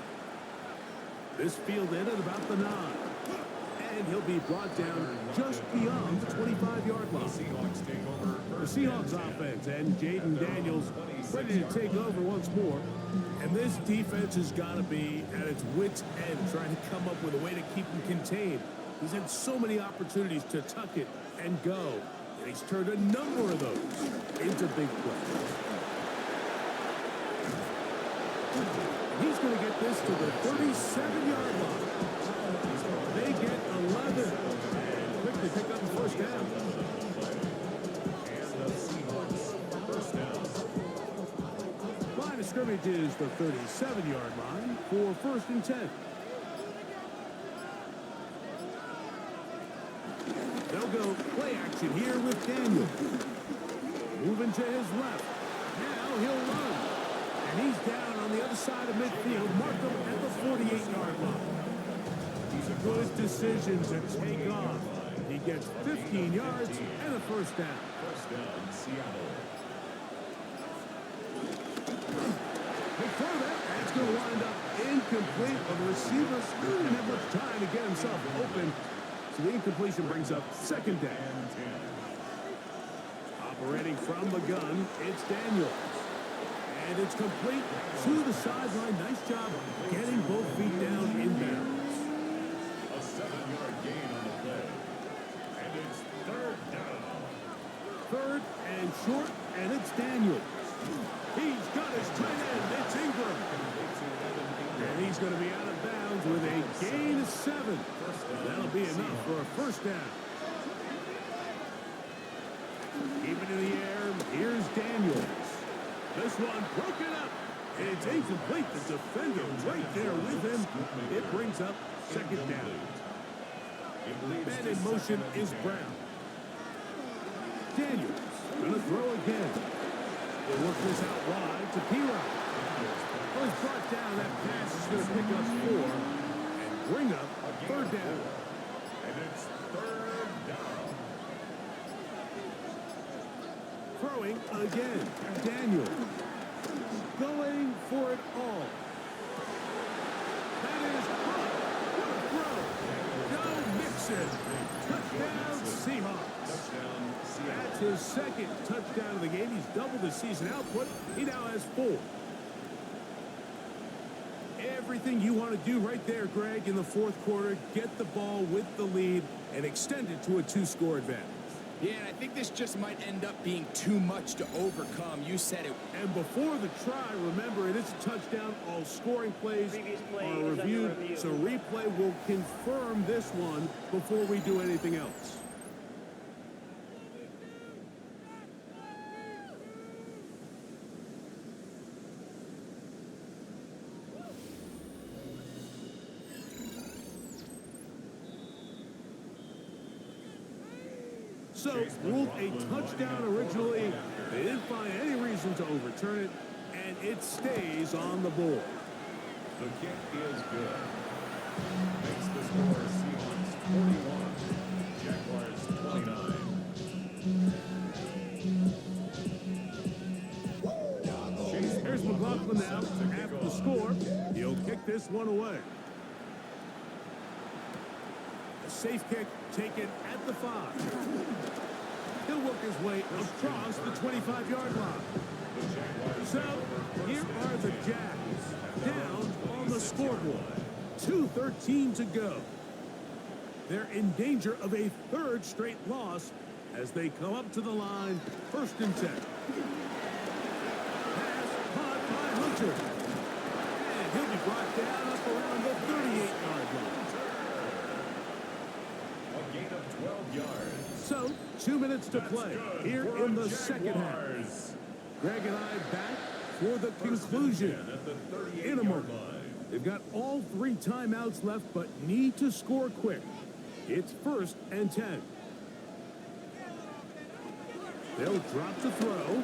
This fielded at about the 9. And he'll be brought down just beyond the 25-yard line. The Seahawks offense and Jaden Daniels ready to take over once more. And this defense has got to be at its wits' end, trying to come up with a way to keep him contained. He's had so many opportunities to tuck it and go, and he's turned a number of those into big plays. He's going to get this to the 37-yard line. They get 11 and quickly pick up the first down. Line of scrimmage is the 37-yard line for 1st and 10. They'll go play action here with Daniel. Moving to his left. Now he'll run. And he's down on the other side of midfield. Mark him at the 48-yard line. Good decision to take off. He gets 15 yards and a first down. First down, Seattle. They throw that. That's going to wind up incomplete. But the receiver didn't have much time to get himself open. So the incompletion brings up 2nd down. Operating from the gun, it's Daniels. And it's complete to the sideline. Nice job getting both feet down in bounds. A 7-yard gain on the play. And it's 3rd down. 3rd and short, and it's Daniels. He's got his tight end. It's Ingram. And he's going to be out of bounds with a gain of 7. That'll be enough for a first down. Keeping in the air, here's Daniels. This one broken up. It's incomplete. The defender right there with him. It brings up 2nd down. Man in motion is Brown. Daniels going to throw again. They'll work this out wide to P-Rock. Well, he's brought down. That pass is going to pick up 4 and bring up 3rd down. And it's 3rd down. Throwing again. Daniel going for it all. That is caught. What a throw. Joe Mixon. Touchdown Seahawks. Touchdown, Seattle. That's his 2nd touchdown of the game. He's doubled his season output. He now has 4. Everything you want to do right there, Greg, in the 4th quarter. Get the ball with the lead and extend it to a 2-score advantage. Yeah, and I think this just might end up being too much to overcome. You said it. And before the try, remember, it is a touchdown. All scoring plays Previous play are is under reviewed, review. so replay will confirm this one before we do anything else. So, ruled a touchdown originally. They didn't find any reason to overturn it, and it stays on the board. The kick is good. Makes the score Seahawks 41, Jaguars 29. Here's McLaughlin now. After the score, he'll kick this one away. A safe kick taken at the 5. He'll work his way across the 25-yard line. So, here are the Jags down on the scoreboard. 2:13 to go. They're in danger of a 3rd straight loss as they come up to the line, 1st and 10. Pass caught by Hunter. And he'll be brought down up around the 38-yard line. A gain of 12 yards. So, 2 minutes to play here in the second half. Jaguars. Greg and I back for the conclusion. At the 38-yard In a moment. line. They've got all 3 timeouts left, but need to score quick. It's 1st and 10. They'll drop the throw.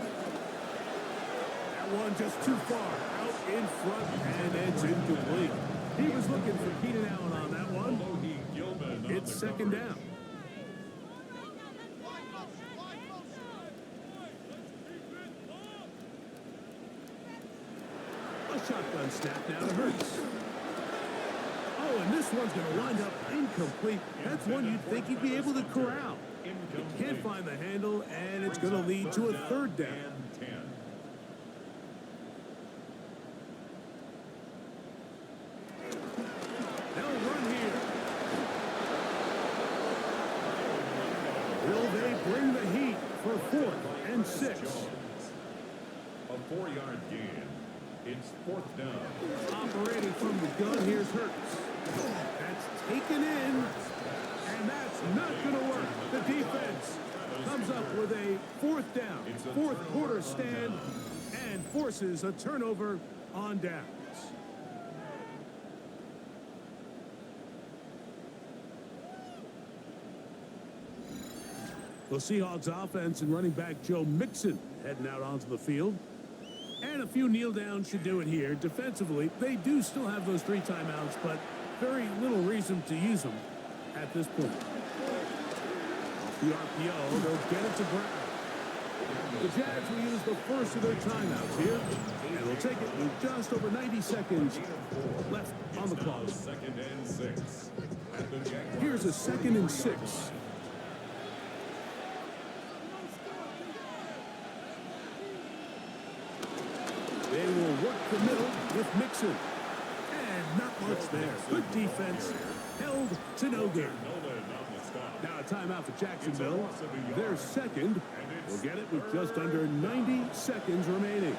That one just too far out in front, and it's incomplete. He was looking for Keenan Allen on that one. It's 2nd down. A shotgun snap now to Hurts. Oh, and this one's going to wind up incomplete. That's one you'd think he'd be able to corral. He can't find the handle, and it's going to lead to a third down. They'll run here. Will they bring the heat for 4th and 6? A 4-yard gain. It's 4th down. Operating from the gun, here's Hurts. That's taken in, and that's not going to work. The defense comes up with a 4th down, 4th quarter stand, and forces a turnover on downs. The Seahawks offense and running back Joe Mixon heading out onto the field. And a few kneel downs should do it here. Defensively, they do still have those 3 timeouts, but very little reason to use them at this point. Off the RPO, they'll get it to Brown. The Jags will use the first of their timeouts here, and they'll take it with just over 90 seconds left on the clock. 2nd and 6. Here's a 2nd and 6. They will work the middle with Mixon. And not much there. Good defense. Held to no gain. Now a timeout for Jacksonville. Their second. Will get it with just under 90 seconds remaining.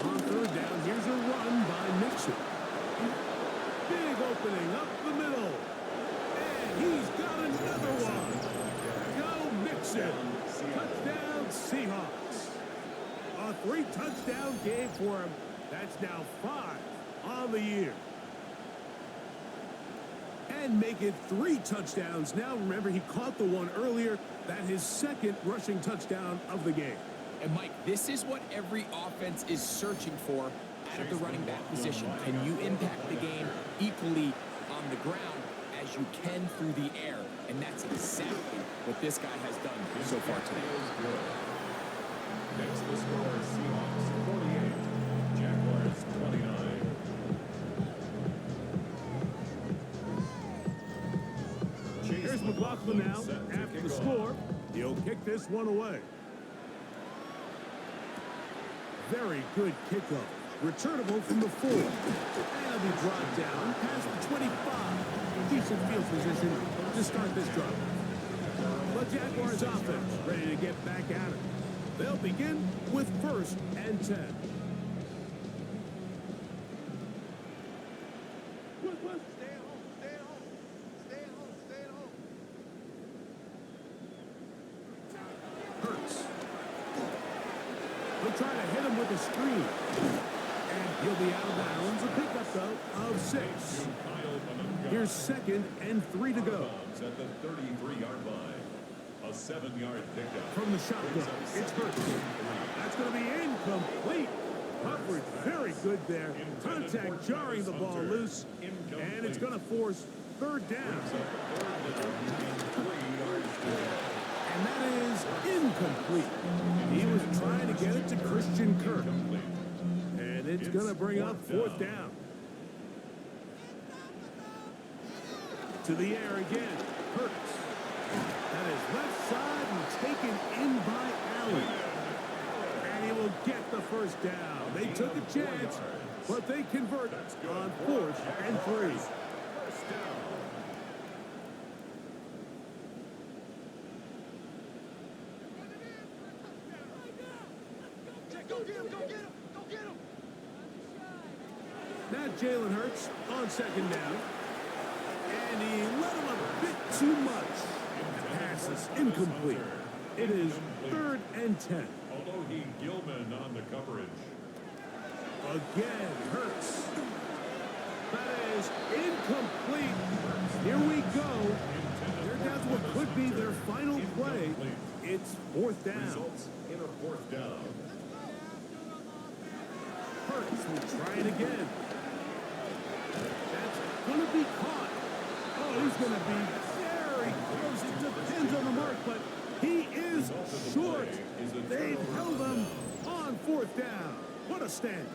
On 3rd down, here's a run by Mixon. Big opening up the middle. And he's got another one. Touchdown, Seahawks. A 3-touchdown game for him. That's now 5 on the year. And make it 3 touchdowns. Now, remember, he caught the one earlier. That his 2nd rushing touchdown of the game. And, Mike, this is what every offense is searching for out of the running back position. Can you impact the game equally on the ground as you can through the air? And that's exactly what this guy has done so far today. Next, the score is Seahawks 48, Jaguars 29. Here's McLaughlin now. After the score, he'll kick this one away. Very good kickoff. Returnable from the 4. And he'll be brought down past the 25. Decent field position to start this drive. The Jaguars offense ready to get back at it. They'll begin with 1st and 10. Hurts. They'll try to hit him with a screen. And he'll be out of bounds. A pickup, though, of 6. Here's 2nd and 3 to go. At the 33-yard line. A 7-yard pickup. From the shotgun, it's Hurts. That's going to be incomplete. Coverage very good there. Contact jarring the ball loose. And it's going to force 3rd down. And that is incomplete. He was trying to get it to Christian Kirk. And it's going to bring up 4th down. To the air again. Hurts. That is left side and taken in by Allen. And he will get the 1st down. They took a chance, but they convert on 4th and 3. Go get him! Go get him! Go get him! Now Jalen Hurts on 2nd down. And he let him a bit too much. The pass is incomplete. It is 3rd and 10. Although he Gilman on the coverage. Again, Hurts. That is incomplete. Here we go. They're down to what could be their final play. It's 4th down. Results in a 4th down. Hurts will try it again. That's going to be caught. Oh, he's going to be very close. It depends on the mark, but He is short. They've held him on fourth down. What a stand.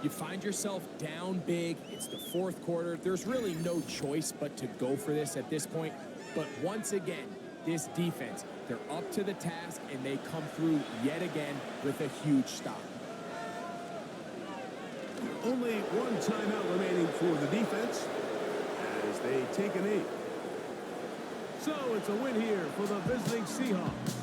You find yourself down big. It's the fourth quarter. There's really no choice but to go for this at this point. But once again, this defense, they're up to the task, and they come through yet again with a huge stop. Only one timeout remaining for the defense as they take a knee. So it's a win here for the visiting Seahawks.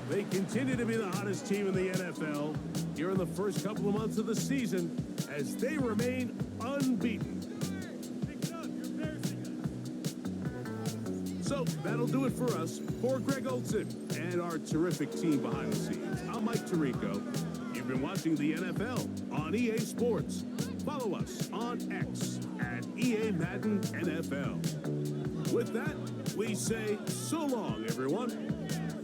They continue to be the hottest team in the NFL here in the first couple of months of the season as they remain unbeaten. So that'll do it for us. For Greg Olson and our terrific team behind the scenes, I'm Mike Tirico. You've been watching the NFL on EA Sports. Follow us on X at EA Madden NFL. With that, we say so long, everyone.